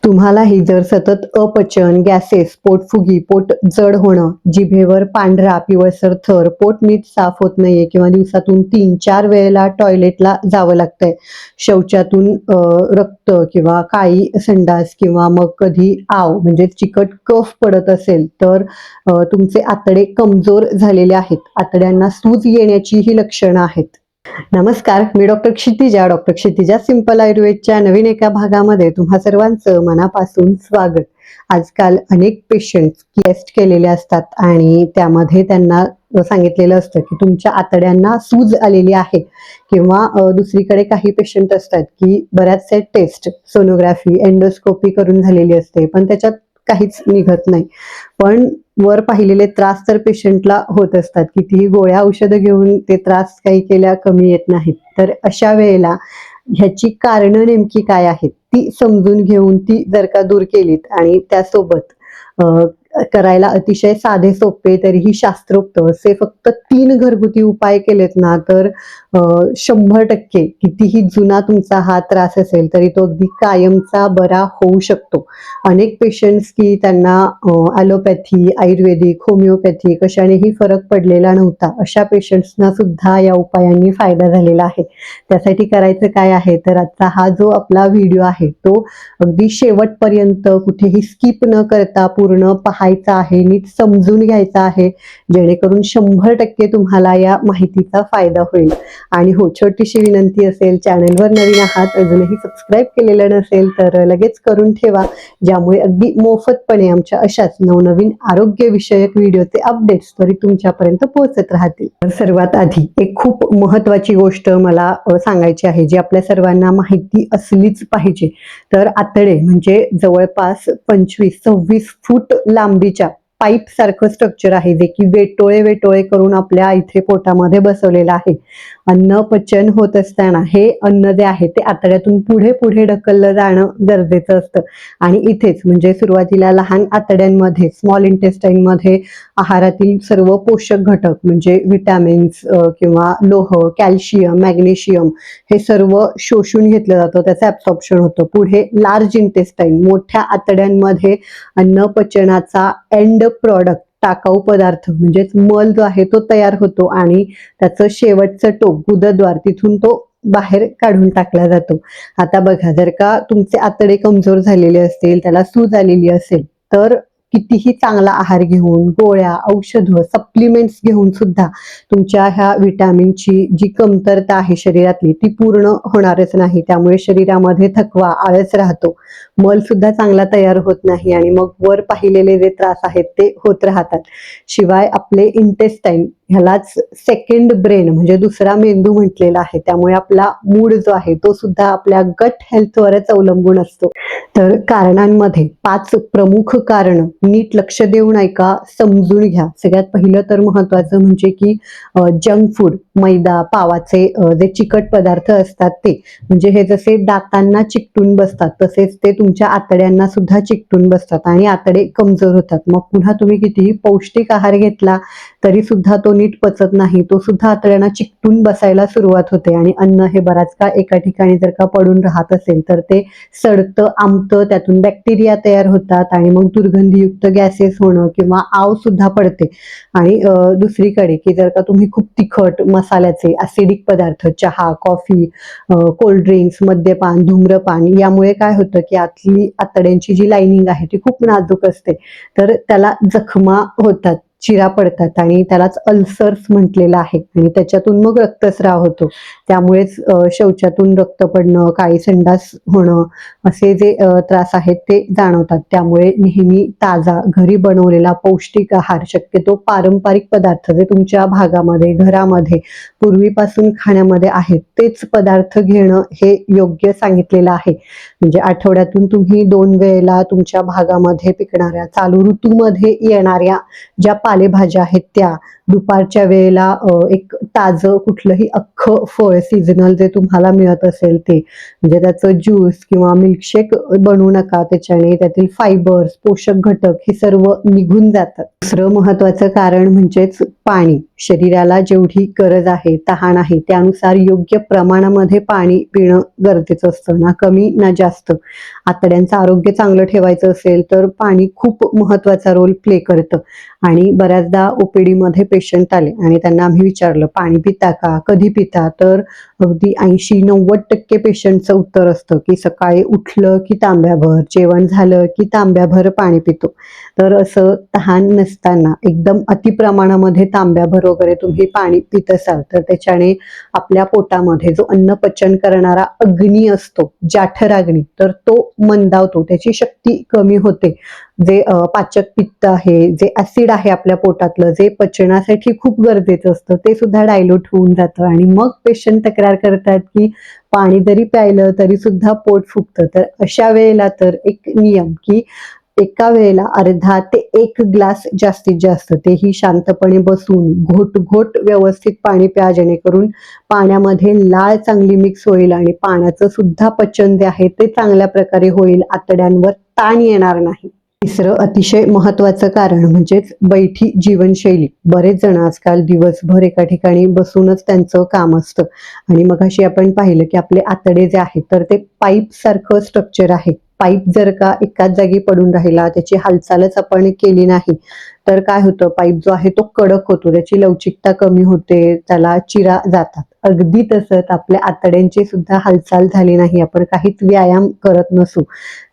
तुम्हालाही जर सतत अपचन, गॅसेस, पोटफुगी, पोट जड होणं, जिभेवर पांढरा पिवळसर थर, पोट नीट साफ होत नाहीये किंवा दिवसातून 3-4 वेळेला टॉयलेटला जावं लागतंय, शौचातून रक्त किंवा काळी संडास किंवा मग कधी आव म्हणजे चिकट कफ पडत असेल, तर तुमचे आतडे कमजोर झालेले आहेत. आतड्यांना सूज येण्याची ही लक्षणं आहेत. नमस्कार, मी डॉक्टर क्षितिजा सिंपल आयुर्वेदच्या नवीन एका भागामध्ये तुम्हा सर्वांचं मनापासून स्वागत. आजकाल अनेक पेशंट्स टेस्ट केलेले असतात आणि त्यामध्ये त्यांना सांगितलेलं असतं की तुमच्या आतड्यांना सूज आलेली आहे किंवा दुसरीकडे काही पेशंट असतात की बऱ्याचशा टेस्ट, सोनोग्राफी, एंडोस्कोपी करून झालेली असते, पण त्याच्यात काहीच निघत नाही. पण वर पाहिलेले त्रास तर पेशंटला होत असतात. कितीही गोळ्या औषधं घेऊन ते त्रास काही केल्या कमी येत नाहीत. तर अशा वेळेला ह्याची कारणं नेमकी काय आहेत ती समजून घेऊन ती जर का दूर केलीत आणि त्यासोबत करायला अतिशय साधे सोपे तरीही शास्त्रोक्त असे फक्त 3 घरगुती उपाय केलेत ना, तर 100% कितीही जुना तुमचा हा त्रास असेल तरी तो अगदी कायमचा बरा होऊ शकतो. अनेक पेशंट्स की त्यांना ॲलोपॅथी, आयुर्वेदिक, होमिओपॅथी कशानेही फरक पडलेला नव्हता. अशा पेशंट्सना सुद्धा या उपायांनी फायदा झालेला आहे. त्यासाठी करायचं काय आहे, तर आजचा हा जो आपला व्हिडिओ आहे तो अगदी शेवटपर्यंत कुठेही स्किप न करता पूर्ण पाहायचा आहे, नीट समजून घ्यायचा आहे, जेणेकरून 100% तुम्हाला या माहितीचा फायदा होईल. आणि हो, छोटीशी विनंती असेल, चॅनलवर नवीन आहात, अजूनही सबस्क्राईब केलेलं नसेल तर लगेच करून ठेवा, ज्यामुळे अगदी मोफतपणे आमच्या अशाच नवनवीन आरोग्यविषयक व्हिडिओचे अपडेट्स तरी तुमच्यापर्यंत पोहोचत राहतील. तर सर्वात आधी एक खूप महत्त्वाची गोष्ट मला सांगायची आहे, जी आपल्या सर्वांना माहिती असलीच पाहिजे. तर आतडे म्हणजे जवळपास 25-26 फूट लांबीच्या पाईप सारखं स्ट्रक्चर आहे, जे की वेटोळे करून आपल्या इथे पोटामध्ये बसवलेलं आहे. अन्न पचन होत असताना हे अन्न जे आहे ते आतड्यातून पुढे ढकललं जाणं गरजेचं असतं. आणि इथेच म्हणजे सुरुवातीला लहान आतड्यांमध्ये, स्मॉल इंटेस्टाईनमध्ये आहारातील सर्व पोषक घटक म्हणजे विटॅमिन्स किंवा लोह, कॅल्शियम, मॅग्नेशियम हे सर्व शोषून घेतलं जातं, त्याचं ॲब्सॉर्प्शन होतं. पुढे लार्ज इंटेस्टाईन, मोठ्या आतड्यांमध्ये अन्न पचनाचा एंड प्रॉडक्ट, टाकाऊ पदार्थ म्हणजेच मल जो आहे तो तयार होतो आणि त्याचं शेवटचं टोक, गुदद्वार, तिथून तो बाहेर काढून टाकला जातो. आता बघा, जर का तुमचे आतडे कमजोर झालेले असतील, त्याला सूज आलेली असेल, तर कितीही चांगला आहार घेऊन, गोळ्या, औषधं, सप्लिमेंट्स घेऊन सुद्धा तुमच्या ह्या विटॅमिनची जी कमतरता आहे शरीरातली ती पूर्ण होणारच नाही. त्यामुळे शरीरामध्ये थकवा, आळस राहतो, मल सुद्धा चांगला तयार होत नाही आणि मग वर पाहिलेले जे त्रास आहेत ते होत राहतात. शिवाय आपले इंटेस्टाईन ह्यालाच सेकंड ब्रेन म्हणजे दुसरा मेंदू म्हटलेला आहे. त्यामुळे आपला मूड जो आहे तो सुद्धा आपल्या गट हेल्थवरच अवलंबून असतो. तर कारणांमध्ये 5 प्रमुख कारण नीट लक्ष देऊन ऐका, समजून घ्या. सगळ्यात पहिलं तर महत्वाचं म्हणजे की जंक फूड, मैदा, पावाचे जे चिकट पदार्थ असतात ते, म्हणजे हे जसे दातांना चिकटून बसतात तसेच ते तुमच्या आतड्यांना सुद्धा चिकटून बसतात आणि आतडे कमजोर होतात. मग पुन्हा तुम्ही कितीही पौष्टिक आहार घेतला तरी सुद्धा तो नीट पचत नाही, तो सुद्धा आतड्यांना चिकटून बसायला सुरुवात होते आणि अन्न हे बराच काळ एका ठिकाणी जर का पडून राहत असेल तर ते सडतं, आंबतं, त्यातून बॅक्टेरिया तयार होतात आणि मग दुर्गंधीयुक्त गॅसेस होणं किंवा आव सुद्धा पडते. आणि दुसरीकडे की जर का तुम्ही खूप तिखट, मसाल्याचे, ॲसिडिक पदार्थ, चहा, कॉफी, कोल्ड ड्रिंक्स, मद्यपान, धूम्रपान यामुळे काय होतं की आतली आतड्यांची जी लाइनिंग आहे ती खूप नाजूक असते, तर त्याला जखमा होतात, चिरा पडतात आणि त्यालाच अल्सर्स म्हटलेलं आहे आणि त्याच्यातून मग रक्तस्राव होतो. त्यामुळेच शौचातून रक्त पडणं, काळी संडास होणं असे जे त्रास आहेत ते जाणवतात. त्यामुळे नेहमी ताजा घरी बनवलेला पौष्टिक आहार, शक्यतो पारंपरिक पदार्थ जे तुमच्या भागामध्ये, घरामध्ये पूर्वीपासून खाण्यामध्ये आहेत तेच पदार्थ घेणं हे योग्य सांगितलेलं आहे. म्हणजे आठवड्यातून तुम्ही 2 वेळेला तुमच्या भागामध्ये पिकणाऱ्या, चालू ऋतूमध्ये येणाऱ्या ज्या पालेभाज्या आहेत त्या, दुपारच्या वेळेला एक ताजं कुठलंही अख्खं फळ सीझनल जे तुम्हाला मिळत असेल ते, म्हणजे त्याचं ज्यूस किंवा मिल्कशेक बनवू नका. त्याच्याने त्यातील फायबर्स, पोषक घटक हे सर्व निघून जातात. दुसरं महत्वाचं कारण म्हणजेच पाणी. शरीराला जेवढी गरज आहे, तहान आहे, त्यानुसार योग्य प्रमाणामध्ये पाणी पिणं गरजेचं असतं, ना कमी ना जास्त. आतड्यांचं आरोग्य चांगलं ठेवायचं असेल तर पाणी खूप महत्वाचा रोल प्ले करतं. आणि बऱ्याचदा ओपीडी मध्ये पेशंट आले आणि त्यांना आम्ही विचारलं, पाणी पिता का, कधी पिता? तर अगदी 80-90% पेशंटचं उत्तर असतं की सकाळी उठलं की तांब्याभर, जेवण झालं की तांब्याभर पाणी पितो. तर असं तहान नसताना एकदम अतिप्रमाणामध्ये तांब्याभर वगैरे तुम्ही पाणी पित असाल तर त्याच्याने आपल्या पोटामध्ये जो अन्न पचन करणारा अग्नी असतो, जाठराग्नी, तर तो मंदावतो, त्याची शक्ती कमी होते. जे पाचक पित्त आहे, जे ऍसिड आहे आपल्या पोटातलं, जे पचनासाठी खूप गरजेचं असतं, ते सुद्धा डायल्यूट होऊन जातं. आणि मग पेशंट तक्रार करतात की पाणी जरी प्यायलं तरी सुद्धा पोट फुगतं. तर अशा वेळेला तर एक नियम की एका वेळेला अर्धा ते 1 ग्लास जास्तीत जास्त, तेही शांतपणे बसून घोट घोट व्यवस्थित पाणी प्या, जेणेकरून पाण्यामध्ये लाळ चांगली मिक्स होईल आणि पाण्याचं सुद्धा पचन जे आहे ते चांगल्या प्रकारे होईल, आतड्यांवर ताण येणार नाही. तिसरं अतिशय महत्वाचं कारण म्हणजेच बैठी जीवनशैली. बरेच जण आजकाल दिवसभर एका ठिकाणी बसूनच त्यांचं काम असतं आणि मगाशी आपण पाहिलं की आपले आतडे जे आहेत तर ते पाईप सारखं स्ट्रक्चर आहे. पाईप जर का एकाच जागी पडून राहिला, त्याची हालचालच आपण केली नाही तर काय होतं, पाईप जो आहे तो कडक होतो, त्याची लवचिकता कमी होते, त्याला चिरा जातात. अगदी तसंच आपल्या आतड्यांची सुद्धा हालचाल झाली नाही, आपण काहीच व्यायाम करत नसू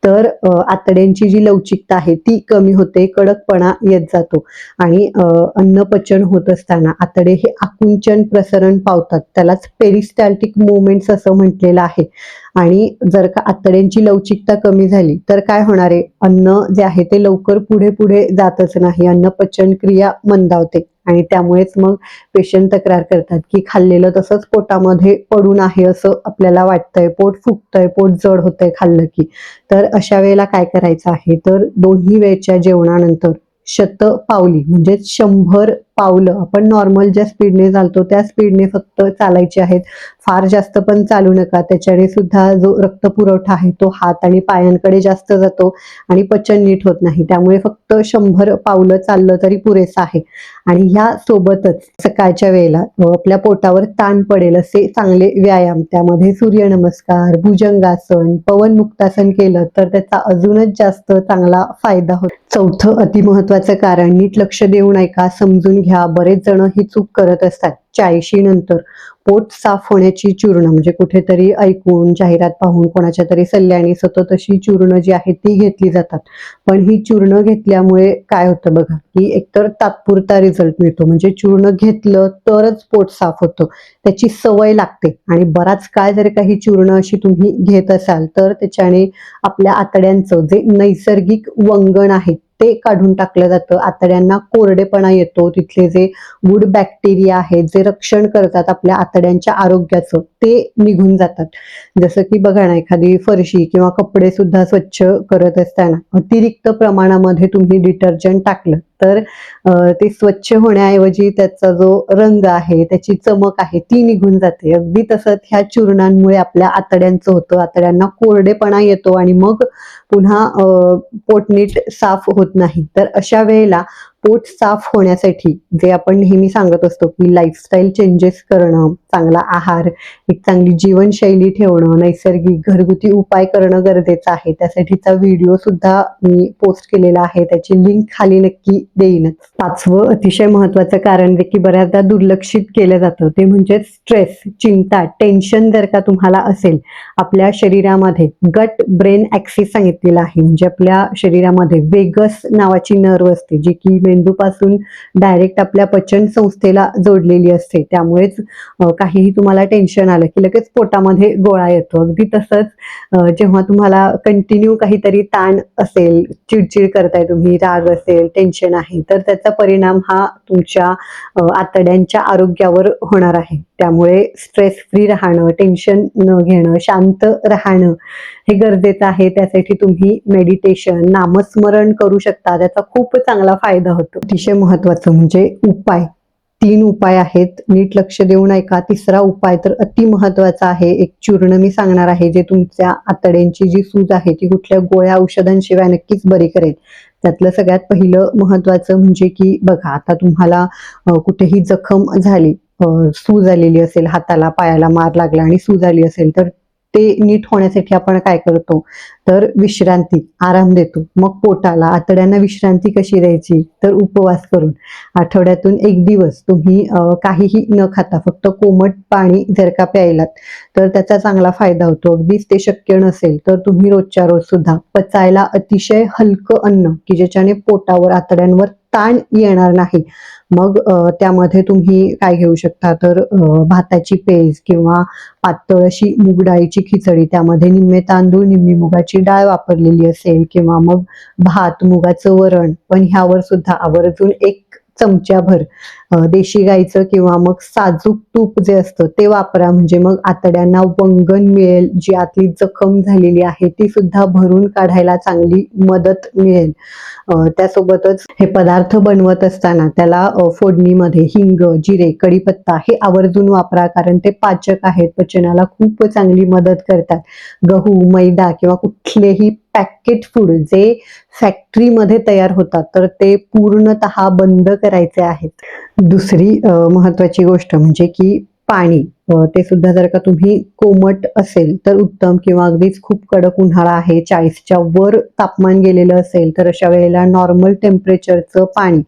तर आतड्यांची जी लवचिकता आहे ती कमी होते, कडकपणा येत जातो. आणि अन्न पचन होत असताना आतडे हे आकुंचन प्रसरण पावतात, त्यालाच पेरिस्टॅल्टिक मुवमेंट्स असं म्हटलेलं आहे. आणि जर का आतड्यांची लवचिकता कमी झाली तर काय होणार आहे, अन्न जे आहे ते लवकर पुढे पुढे जातच नाही, अन्न पचन क्रिया मंदावते आणि त्यामुळेच मग पेशंट तक्रार करतात की खाल्लेलं तसंच पोटामध्ये पडून आहे असं आपल्याला वाटतंय, पोट फुगतंय, पोट जड होतंय खाल्लं की. तर अशा वेळेला काय करायचं आहे, तर दोन्ही वेळच्या जेवणानंतर शतपावली म्हणजेच 100 पावलं आपण नॉर्मल ज्या स्पीडने चालतो त्या स्पीडने फक्त चालायची आहेत. फार जास्त पण चालू नका, त्याच्याने सुद्धा जो रक्तपुरवठा आहे तो हात आणि पायांकडे जास्त जातो आणि पचन नीट होत नाही. त्यामुळे फक्त 100 पावलं चाललं तरी पुरेसं आहे. आणि ह्या सोबतच सकाळच्या वेळेला आपल्या पोटावर ताण पडेल असे चांगले व्यायाम, त्यामध्ये सूर्यनमस्कार, भुजंगासन, पवनमुक्तासन केलं तर त्याचा अजूनच जास्त चांगला फायदा होतो. चौथं अतिमहत्वाचं कारण, नीट लक्ष देऊन ऐका, समजून घ्या. बरेच जण ही चूक करत असतात. 40 नंतर पोट साफ होण्याची चूर्ण, म्हणजे कुठेतरी ऐकून, जाहिरात पाहून, कोणाच्या तरी सल्ल्याने सतत अशी चूर्ण जी आहेत ती घेतली जातात. पण ही चूर्ण घेतल्यामुळे काय होतं बघा, की एकतर तात्पुरता रिझल्ट मिळतो, म्हणजे चूर्ण घेतलं तरच पोट साफ होतं, त्याची सवय लागते. आणि बराच काळ जर का ही चूर्ण अशी तुम्ही घेत असाल तर त्याच्याने आपल्या आतड्यांचं जे नैसर्गिक वंगण आहे ते काढून टाकलं जातं, आतड्यांना कोरडेपणा येतो, तिथले जे गुड बॅक्टेरिया आहेत जे रक्षण करतात आपल्या आतड्यांच्या आरोग्याचं ते निघून जातात. जसं की बघा ना, एखादी फरशी किंवा कपडे सुद्धा स्वच्छ करत असताना अतिरिक्त प्रमाणामध्ये तुम्ही डिटर्जंट टाकलं तर ते स्वच्छ होण्याऐवजी त्याचा जो रंग आहे, त्याची चमक आहे ती निघून जाते. अगदी तसंच ह्या चूर्णांमुळे आपल्या आतड्यांचं होतं, आतड्यांना कोरडेपणा येतो आणि मग पुन्हा पोट नीट साफ होत नाही. तर अशा वेळेला पोट साफ होण्यासाठी जे आपण नेहमी सांगत असतो की लाईफस्टाईल चेंजेस करणं, चांगला आहार, एक चांगली जीवनशैली ठेवणं, नैसर्गिक घरगुती उपाय करणं गरजेचं आहे. त्यासाठीचा व्हिडिओ सुद्धा मी पोस्ट केलेला आहे, त्याची लिंक खाली नक्की देईनच. पाचवं अतिशय महत्वाचं कारण जे की बऱ्याचदा दुर्लक्षित केलं जातं ते म्हणजे स्ट्रेस, चिंता, टेन्शन जर का तुम्हाला असेल, आपल्या शरीरामध्ये गट ब्रेन ऍक्सिस सांगितलेला आहे, म्हणजे आपल्या शरीरामध्ये वेगस नावाची नर्व असते जी की मेंदूपासून डायरेक्ट आपल्या पचन संस्थेला जोडलेली असते. त्यामुळेच काहीही तुम्हाला टेन्शन आलं की लगेच पोटामध्ये गोळा येतो. अगदी तसंच जेव्हा तुम्हाला कंटिन्यू काहीतरी ताण असेल, चिडचिड करताय तुम्ही, राग असेल, टेन्शन आहे, तर त्याचा परिणाम हा तुमच्या आतड्यांच्या आरोग्यावर होणार आहे. त्यामुळे स्ट्रेस फ्री राहणं, टेन्शन न घेणं, शांत राहणं हे गरजेचं आहे. त्यासाठी तुम्ही मेडिटेशन, नामस्मरण करू शकता, त्याचा खूप चांगला फायदा होतो. अतिशय महत्वाचं म्हणजे उपाय. 3 उपाय आहेत. नीट लक्ष देऊन ऐका. तिसरा उपाय तर अति महत्वाचा आहे. एक चूर्ण मी सांगणार आहे, जे तुमच्या आतड्यांची जी सूज आहे ती कुठल्या गोळ्या औषधांशिवाय नक्कीच बरी करेल. त्यातलं सगळ्यात पहिलं महत्वाचं म्हणजे की बघा, आता तुम्हाला कुठेही जखम झाली, सूज आलेली असेल, हाताला पायाला मार लागला आणि सूज आली असेल, तर ते नीट होण्यासाठी आपण काय करतो, तर विश्रांती, आराम देतो. मग पोटाला, आतड्यांना विश्रांती कशी द्यायची, तर उपवास करून. आठवड्यातून 1 दिवस तुम्ही काहीही न खाता फक्त कोमट पाणी जर का प्यायलात, तर त्याचा चांगला फायदा होतो. अगदीच ते शक्य नसेल तर तुम्ही रोजच्या रोज सुद्धा पचायला अतिशय हलकं अन्न, की ज्याच्याने पोटावर, आतड्यांवर ताण येणार नाही. मग त्यामध्ये तुम्ही काय घेऊ शकता, तर भाताची पेज किंवा पातळ अशी मूग डाळीची खिचडी, त्यामध्ये निम्मे तांदूळ निम्मी मुगाची डाळ वापरलेली असेल, किंवा मग भात, मुगाचं वरण. पण ह्यावर सुद्धा आवर्जून 1 चमच्याभर देशी गाईचं किंवा मग साजूक तूप जे असतं ते वापरा. म्हणजे मग आतड्यांना वंगण मिळेल, जी आतली जखम झालेली आहे ती सुद्धा भरून काढायला चांगली मदत मिळेल. त्यासोबतच हे पदार्थ बनवत असताना त्याला फोडणीमध्ये हिंग, जिरे, कढीपत्ता हे आवर्जून वापरा, कारण ते पाचक आहेत, पचनाला खूप चांगली मदत करतात. गहू, मैदा किंवा कुठलेही पॅकेट फूड जे फॅक्टरीमध्ये तयार होतात, तर ते पूर्णतः बंद करायचे आहेत. दुसरी महत्वाची गोष्ट म्हणजे की पाणी, ते सुद्धा जर का तुम्ही कोमट असेल तर उत्तम, किंवा अगदीच खूप कडक उन्हाळा आहे, 40च्या वर तापमान गेलेलं असेल, तर अशा वेळेला नॉर्मल टेम्परेचरचं पाणी,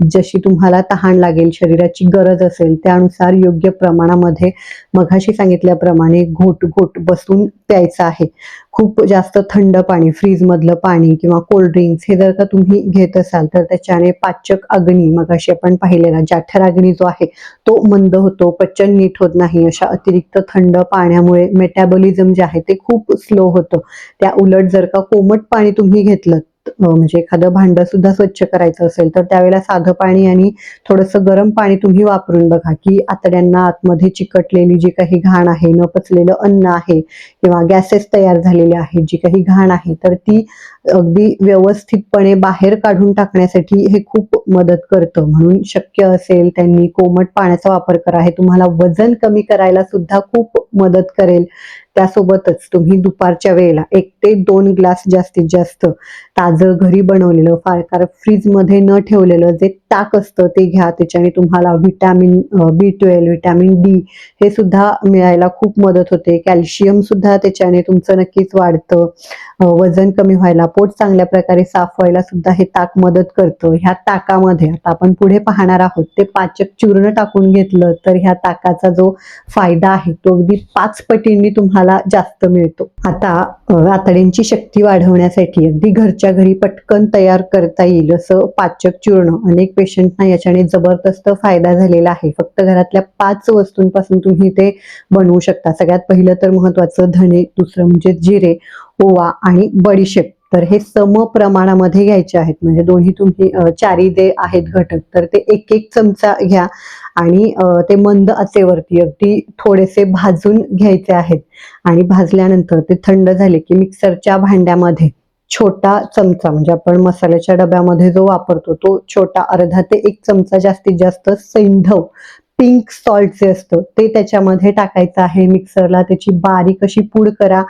जशी तुम्हाला तहान लागेल, शरीराची गरज असेल त्यानुसार योग्य प्रमाणामध्ये मघाशी सांगितल्याप्रमाणे घोट घोट बसून प्यायचं आहे. खूप जास्त थंड पाणी, फ्रीजमधलं पाणी किंवा कोल्ड ड्रिंक्स हे जर का तुम्ही घेत असाल, तर त्याच्याने पाचक अग्नी, मगाशी आपण पाहिलेला जाठर अग्नी जो आहे तो मंद होतो, पचन नीट होत नाही. अशा अतिरिक्त थंड पाण्यामुळे मेटाबॉलिझम जे आहे ते खूप स्लो होतं. त्या उलट जर का कोमट पाणी तुम्ही घेतलं, म्हणजे एखादं भांडं सुद्धा स्वच्छ करायचं असेल, तर त्यावेळेला साधं पाणी आणि थोडंसं गरम पाणी तुम्ही वापरून बघा, की आतड्यांना आतमध्ये चिकटलेली जी काही घाण आहे, न पचलेलं अन्न आहे किंवा गॅसेस तयार झालेले आहेत, जी काही घाण आहे, तर ती अगदी व्यवस्थितपणे बाहेर काढून टाकण्यासाठी हे खूप मदत करतं. म्हणून शक्य असेल त्यांनी कोमट पाण्याचा वापर करा. हे तुम्हाला वजन कमी करायला सुद्धा खूप मदत करेल. त्यासोबतच तुम्ही दुपारच्या वेळेला 1 ते 2 ग्लास जास्तीत जास्त ताजं घरी बनवलेलं, फार फ्रीजमध्ये न ठेवलेलं जे ताक असतं ते घ्या. त्याच्याने तुम्हाला व्हिटॅमिन B12, व्हिटॅमिन डी हे सुद्धा मिळायला खूप मदत होते. कॅल्शियम सुद्धा त्याच्याने तुमचं नक्कीच वाढतं. वजन कमी व्हायला, पोट चांगल्या प्रकारे साफ व्हायला सुद्धा हे ताक मदत करतं. ह्या ताकामध्ये आता आपण पुढे पाहणार आहोत, ते पाचक चूर्ण टाकून घेतलं तर ह्या ताकाचा जो फायदा आहे तो अगदी 5 पटींनी तुम्हाला जास्त मिळतो. आता आतड्यांची शक्ती वाढवण्यासाठी अगदी घरच्या घरी पटकन तयार करता येईल असं पाचक चूर्ण अनेक पेशंटना याच्याने जबरदस्त फायदा झालेला आहे. फक्त घरातल्या 5 वस्तूंपासून तुम्ही ते बनवू शकता. सगळ्यात पहिलं तर महत्वाचं धणे, दुसरं म्हणजे जिरे, ओवा आणि बडीशेप. तर हे सम प्रमाणामध्ये घ्यायचे आहेत. म्हणजे दोन्ही तुम्ही चारी जे आहेत घटक, तर ते 1-1 चमचा घ्या आणि ते मंद आचेवरती अगदी थोडेसे भाजून घ्यायचे आहेत. आणि भाजल्यानंतर ते थंड झाले की मिक्सरच्या भांड्यामध्ये छोटा चमचा, म्हणजे आपण मसाल्याच्या डब्यामध्ये जो वापरतो तो छोटा अर्धा ते 1 चमचा जास्तीत जास्त सैंधव पिंक सॉल्ट जे असतं ते त्याच्यामध्ये टाकायचं आहे. मिक्सरला त्याची बारीक अशी पूड करा.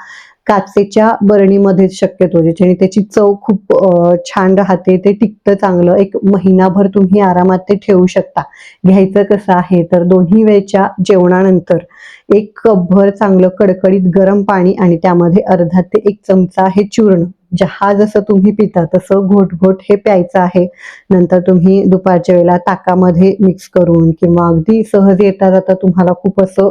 काचेच्या बरणीमध्ये शक्यतो, ज्याच्याने त्याची चव खूप छान राहते, ते टिकतं चांगलं. 1 महिनाभर तुम्ही आरामात ते ठेवू शकता. घ्यायचं कसं आहे, तर दोन्ही वेळच्या जेवणानंतर 1 कपभर चांगलं कडकडीत गरम पाणी आणि त्यामध्ये अर्धा ते 1 चमचा हे चूर्ण, चहा जसं तुम्ही पिता तसं घोट घोट हे प्यायचं आहे. नंतर तुम्ही दुपारच्या वेळेला ताकामध्ये मिक्स करून, किंवा अगदी सहज येता जाता तुम्हाला खूप असं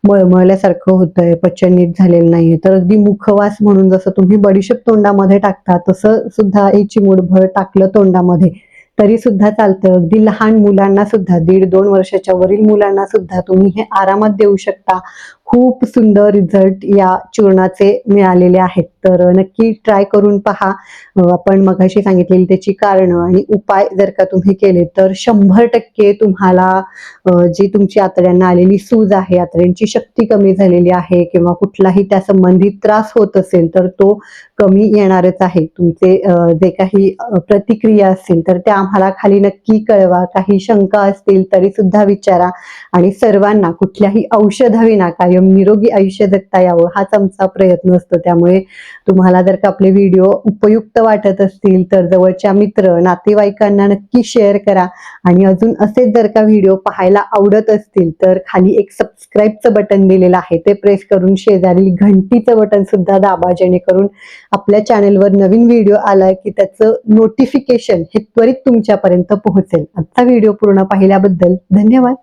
मळमळल्यासारखं होतंय, पचन नीट झालेलं नाहीये, तर अगदी मुखवास म्हणून जसं तुम्ही बडीशेप तोंडामध्ये टाकता तसं सुद्धा 1 चिमूटभर टाकलं तोंडामध्ये तरी सुद्धा चालतं. अगदी लहान मुलांना सुद्धा, 1.5-2 वर्षाच्या वरील मुलांना सुद्धा तुम्ही हे आरामात देऊ शकता. खूप सुंदर रिझल्ट या चूर्णाचे मिळालेले आहेत. तर नक्की ट्राय करून पहा. आपण मगाशी सांगितलेली त्याची कारणं आणि उपाय जर का तुम्ही केले तर 100% तुम्हाला जी तुमची आतड्यांना आलेली सूज आहे, आतड्यांची शक्ती कमी झालेली आहे किंवा कुठलाही त्या संबंधित त्रास होत असेल तर तो कमी येणारच आहे. तुमचे जे काही प्रतिक्रिया असतील तर त्या आम्हाला खाली नक्की कळवा. काही शंका असतील तरी सुद्धा विचारा आणि सर्वांना कुठल्याही औषधाविना कायम निरोगी आयुष्य जगता यावं हाच आमचा प्रयत्न असतो. त्यामुळे तुम्हाला जर का आपले व्हिडिओ उपयुक्त वाटत असतील तर जवळच्या मित्र, नातेवाईकांना नक्की शेअर करा आणि अजून असेच जर का व्हिडिओ पाहायला आवडत असतील तर खाली एक सबस्क्राईबचं बटन दिलेलं आहे ते प्रेस करून शेजारील घंटीचं बटन सुद्धा दाबा, जेणेकरून आपल्या चॅनेलवर नवीन व्हिडिओ आला की त्याचं नोटिफिकेशन हे त्वरित तुमच्यापर्यंत पोहोचेल. आजचा व्हिडिओ पूर्ण पाहिल्याबद्दल धन्यवाद.